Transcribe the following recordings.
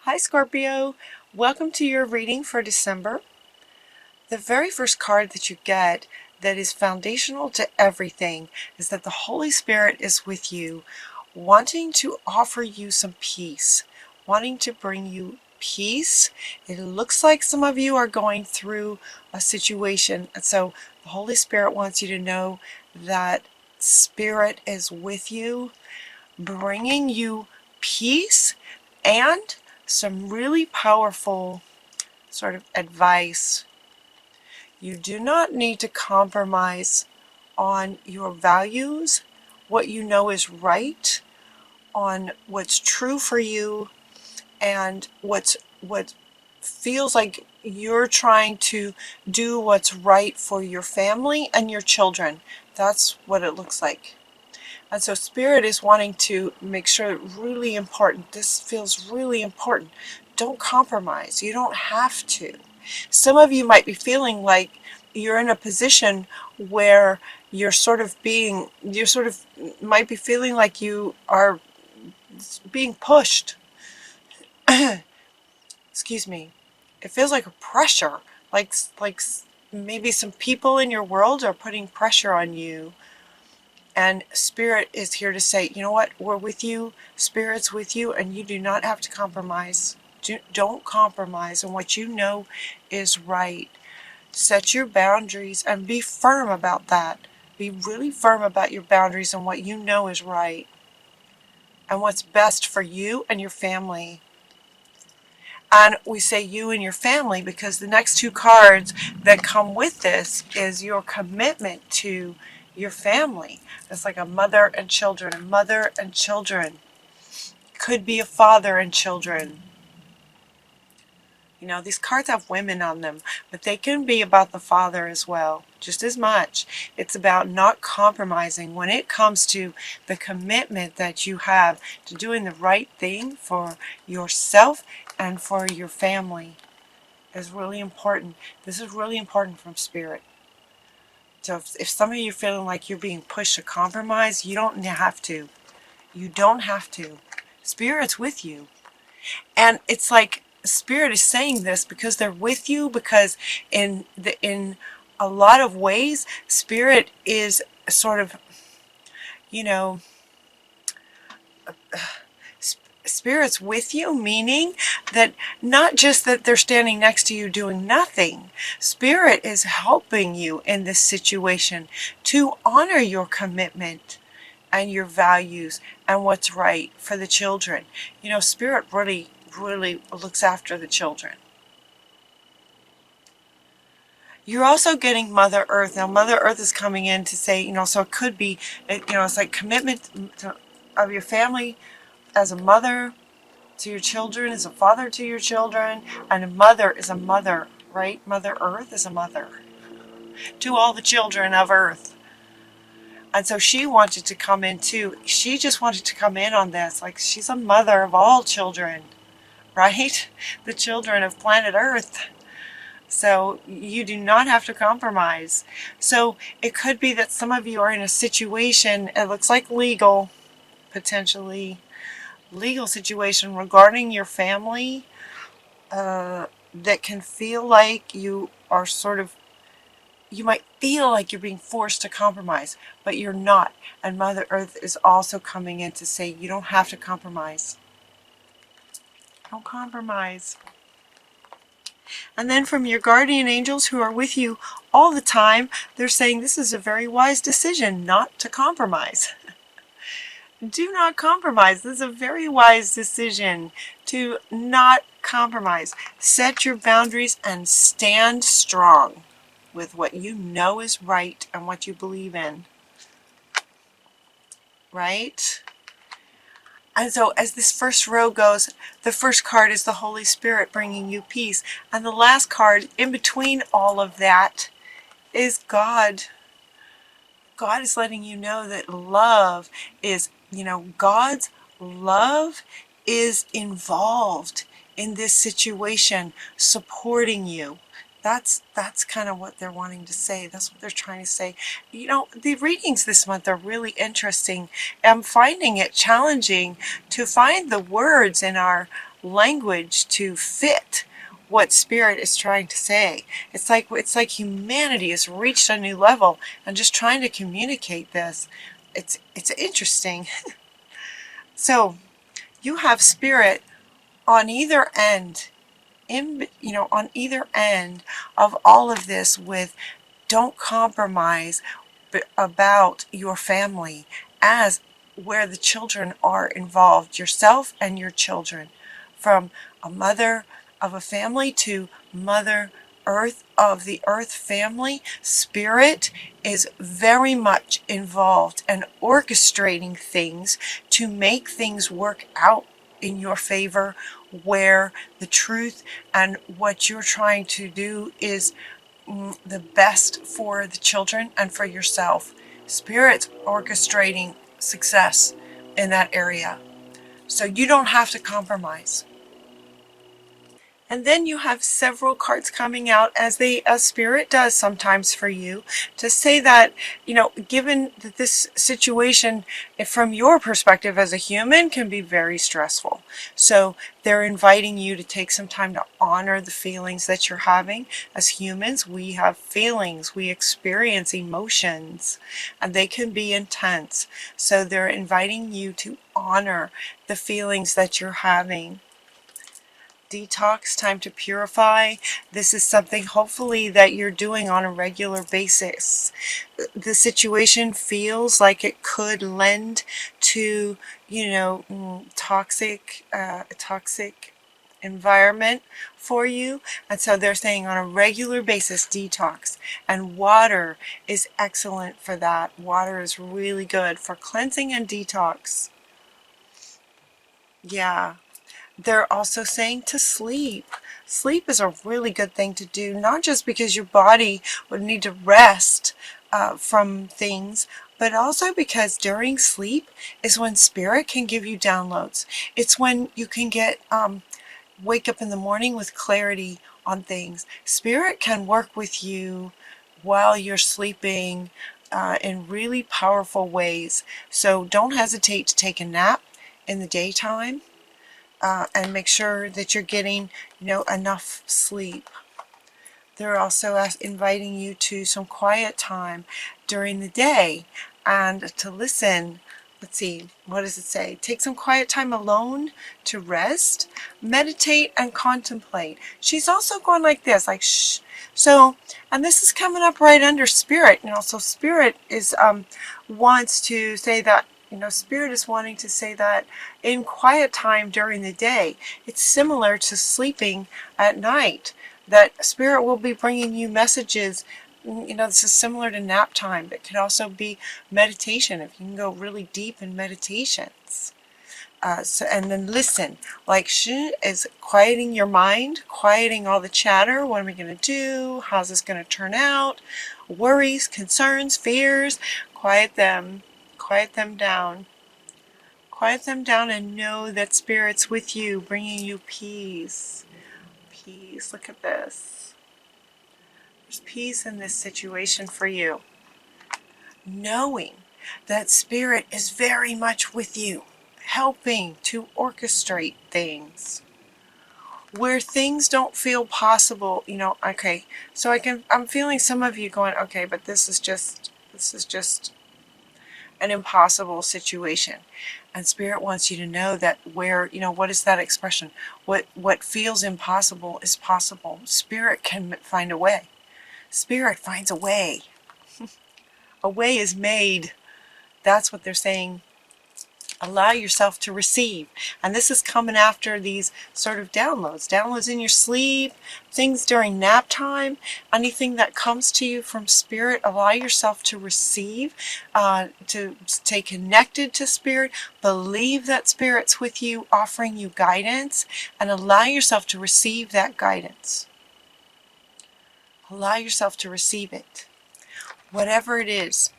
Hi Scorpio, welcome to your reading for December. The very first card that you get that is foundational to everything is that the Holy Spirit is with you, wanting to offer you some peace, wanting to bring you peace. It looks like some of you are going through a situation, and so the Holy Spirit wants you to know that Spirit is with you, bringing you peace and some really powerful sort of advice. You do not need to compromise on your values, what you know is right, on what's true for you, and what feels like you're trying to do what's right for your family and your children. That's what it looks like. And so Spirit is wanting to make sure, really important, this feels really important. Don't compromise. You don't have to. Some of you might be feeling like you're in a position where you're sort of might be feeling like you are being pushed. Excuse me. It feels like a pressure, like maybe some people in your world are putting pressure on you. And Spirit is here to say, you know what, we're with you, Spirit's with you, and you do not have to compromise. Don't compromise on what you know is right. Set your boundaries and be firm about that. Be really firm about your boundaries and what you know is right and what's best for you and your family. And we say you and your family because the next two cards that come with this is your commitment to your family. It's like a mother and children. A mother and children. Could be a father and children. You know, these cards have women on them, but they can be about the father as well, just as much. It's about not compromising when it comes to the commitment that you have to doing the right thing for yourself and for your family. Is really important. This is really important from Spirit. So if some of you are feeling like you're being pushed to compromise, you don't have to. You don't have to. Spirit's with you. And it's like Spirit is saying this because they're with you, because in a lot of ways, Spirit is sort of, you know, Spirit's with you, meaning that not just that they're standing next to you doing nothing. Spirit is helping you in this situation to honor your commitment and your values and what's right for the children. You know, Spirit really, really looks after the children. You're also getting Mother Earth. Now, Mother Earth is coming in to say, you know, so it could be, you know, it's like commitment of your family as a mother to your children, as a father to your children, and a mother is a mother, right? Mother Earth is a mother to all the children of Earth. And so she wanted to come in too. She just wanted to come in on this. Like, she's a mother of all children, right? The children of planet Earth. So you do not have to compromise. So it could be that some of you are in a situation, it looks like legal, potentially legal situation regarding your family, that can feel like you are sort of, you might feel like you're being forced to compromise, but you're not. And Mother Earth is also coming in to say you don't have to compromise. Don't compromise. And then from your guardian angels who are with you all the time, they're saying this is a very wise decision not to compromise. Do not compromise. This is a very wise decision to not compromise. Set your boundaries and stand strong with what you know is right and what you believe in. Right? And so as this first row goes, the first card is the Holy Spirit bringing you peace. And the last card in between all of that is God. God is letting you know that love is, you know, God's love is involved in this situation, supporting you. That's kind of what they're wanting to say. That's what they're trying to say. You know, the readings this month are really interesting. I'm finding it challenging to find the words in our language to fit what Spirit is trying to say. It's like humanity has reached a new level and just trying to communicate this. It's interesting. So you have Spirit on either end, on either end of all of this with don't compromise about your family as where the children are involved, yourself and your children, from a mother of a family to Mother Earth of the Earth family. Spirit is very much involved and orchestrating things to make things work out in your favor, where the truth and what you're trying to do is the best for the children and for yourself. Spirit's orchestrating success in that area. So you don't have to compromise. And then you have several cards coming out, as Spirit does sometimes for you, to say that, given that this situation, from your perspective as a human, can be very stressful. So they're inviting you to take some time to honor the feelings that you're having. As humans, we have feelings, we experience emotions, and they can be intense. So they're inviting you to honor the feelings that you're having. Detox, time to purify. This is something hopefully that you're doing on a regular basis. The situation feels like it could lend to, toxic environment for you, and so they're saying on a regular basis detox, and water is excellent for that. Water is really good for cleansing and detox. Yeah. They're also saying to sleep. Sleep is a really good thing to do, not just because your body would need to rest from things, but also because during sleep is when Spirit can give you downloads. It's when you can get wake up in the morning with clarity on things. Spirit can work with you while you're sleeping in really powerful ways. So don't hesitate to take a nap in the daytime. And make sure that you're getting, enough sleep. They're also inviting you to some quiet time during the day and to listen. Let's see, what does it say? Take some quiet time alone to rest, meditate, and contemplate. She's also going like this, like shh. So, and this is coming up right under Spirit. So Spirit is wants to say that, Spirit is wanting to say that in quiet time during the day, it's similar to sleeping at night, that Spirit will be bringing you messages. This is similar to nap time, but it can also be meditation, if you can go really deep in meditations. And then listen, like shh is quieting your mind, quieting all the chatter. What am I going to do? How's this going to turn out? Worries, concerns, fears, quiet them down. Quiet them down and know that Spirit's with you, bringing you peace. Peace. Look at this. There's peace in this situation for you. Knowing that Spirit is very much with you, helping to orchestrate things. Where things don't feel possible, okay, so I'm feeling some of you going, okay, but this is just an impossible situation. And Spirit wants you to know that what is that expression? What feels impossible is possible. Spirit can find a way. Spirit finds a way. A way is made. That's what they're saying. Allow yourself to receive. And this is coming after these sort of downloads. Downloads in your sleep, things during nap time, anything that comes to you from Spirit, allow yourself to receive, to stay connected to Spirit, believe that Spirit's with you, offering you guidance, and allow yourself to receive that guidance. Allow yourself to receive it. Whatever it is.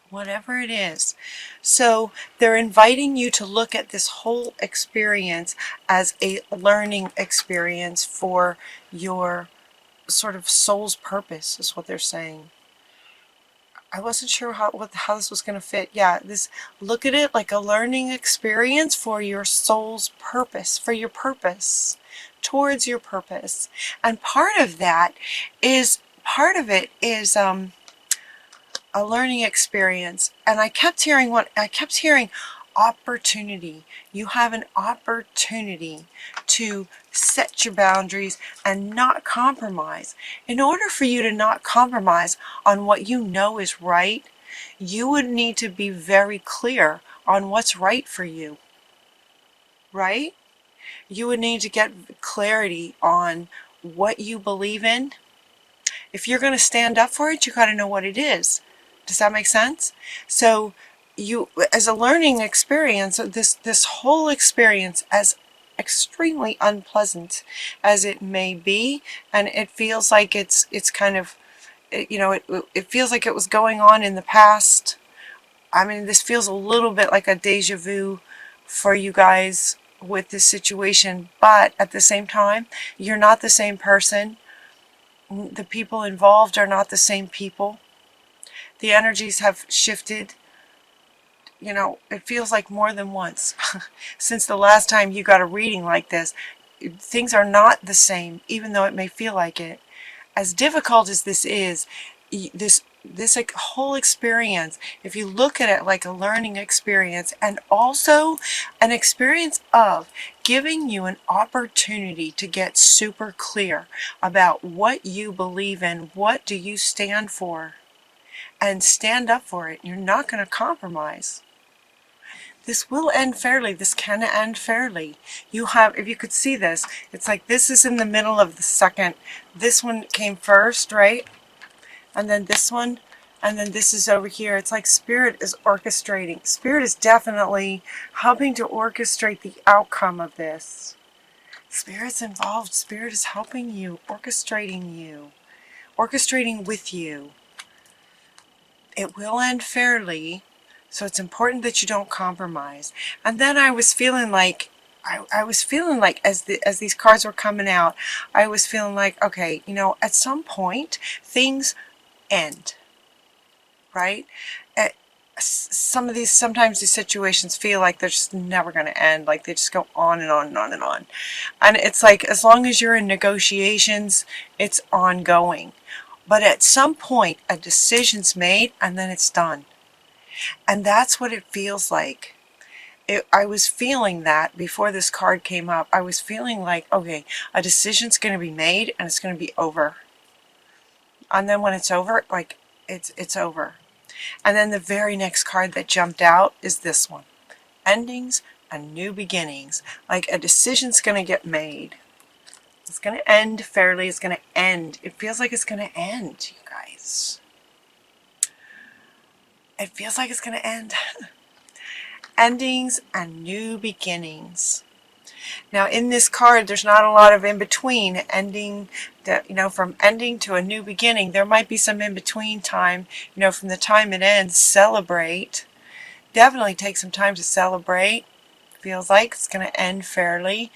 Whatever it is. So they're inviting you to look at this whole experience as a learning experience for your sort of soul's purpose, is what they're saying. I wasn't sure how this was going to fit. Yeah, look at it like a learning experience for your soul's purpose, for your purpose, towards your purpose. And part of it is a learning experience. And I kept hearing opportunity. You have an opportunity to set your boundaries and not compromise. In order for you to not compromise on what you know is right, you would need to be very clear on what's right for you, right? You would need to get clarity on what you believe in. If you're going to stand up for it, you got to know what it is. Does that make sense? So you, as a learning experience, this whole experience, as extremely unpleasant as it may be, and it feels like it's kind of, it feels like it was going on in the past. I mean, this feels a little bit like a deja vu for you guys with this situation, but at the same time, you're not the same person. The people involved are not the same people. The energies have shifted. It feels like more than once. Since the last time you got a reading like this, things are not the same, even though it may feel like it. As difficult as this is, this like, whole experience, if you look at it like a learning experience, and also an experience of giving you an opportunity to get super clear about what you believe in, what do you stand for, and stand up for it. You're not going to compromise. This will end fairly. This can end fairly. You have, if you could see this, it's like this is in the middle of the second. This one came first, right? And then this one, and then this is over here. It's like Spirit is orchestrating. Spirit is definitely helping to orchestrate the outcome of this. Spirit's involved. Spirit is helping you, orchestrating with you. It will end fairly, so it's important that you don't compromise. And then I was feeling like, as these cards were coming out, I was feeling like, okay, at some point things end, right? Sometimes these situations feel like they're just never going to end, like they just go on and on and on and on. And it's like, as long as you're in negotiations, it's ongoing. But at some point, a decision's made, and then it's done. And that's what it feels like. I was feeling that before this card came up. I was feeling like, okay, a decision's going to be made, and it's going to be over. And then when it's over, like, it's over. And then the very next card that jumped out is this one. Endings and new beginnings. Like, a decision's going to get made. It's going to end fairly. It's going to end. It feels like it's going to end, you guys. It feels like it's going to end. Endings and new beginnings. Now, in this card, there's not a lot of in-between. Ending, from ending to a new beginning. There might be some in-between time. From the time it ends, celebrate. Definitely take some time to celebrate. Feels like it's going to end fairly.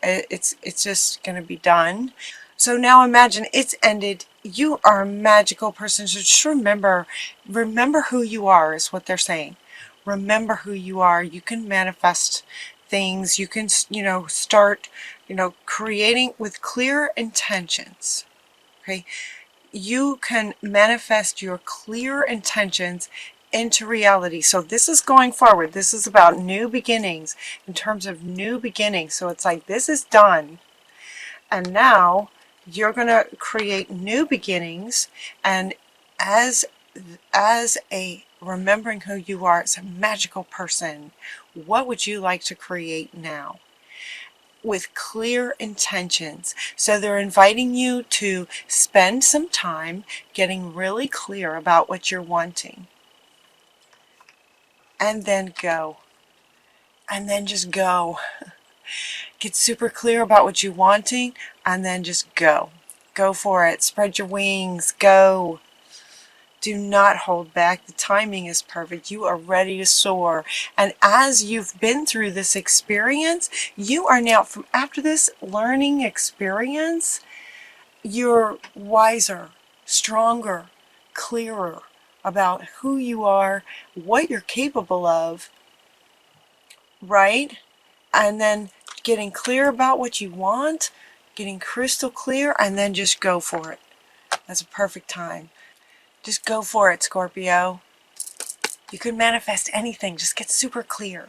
It's just going to be done. So now imagine it's ended. You are a magical person. So just remember who you are is what they're saying. Remember who you are. You can manifest things. You can, start, creating with clear intentions. Okay. You can manifest your clear intentions into reality. So this is going forward. This is about new beginnings, in terms of new beginnings. So it's like, this is done. And now you're going to create new beginnings. And as a remembering who you are as a magical person, what would you like to create now? With clear intentions. So they're inviting you to spend some time getting really clear about what you're wanting. And then go. And then just go. Get super clear about what you're wanting, and then just go. Go for it. Spread your wings. Go. Do not hold back. The timing is perfect. You are ready to soar. And as you've been through this experience, you are now, from after this learning experience, you're wiser, stronger, clearer about who you are, what you're capable of, right? And then getting clear about what you want, getting crystal clear, and then just go for it. That's a perfect time. Just go for it, Scorpio. You can manifest anything. Just get super clear.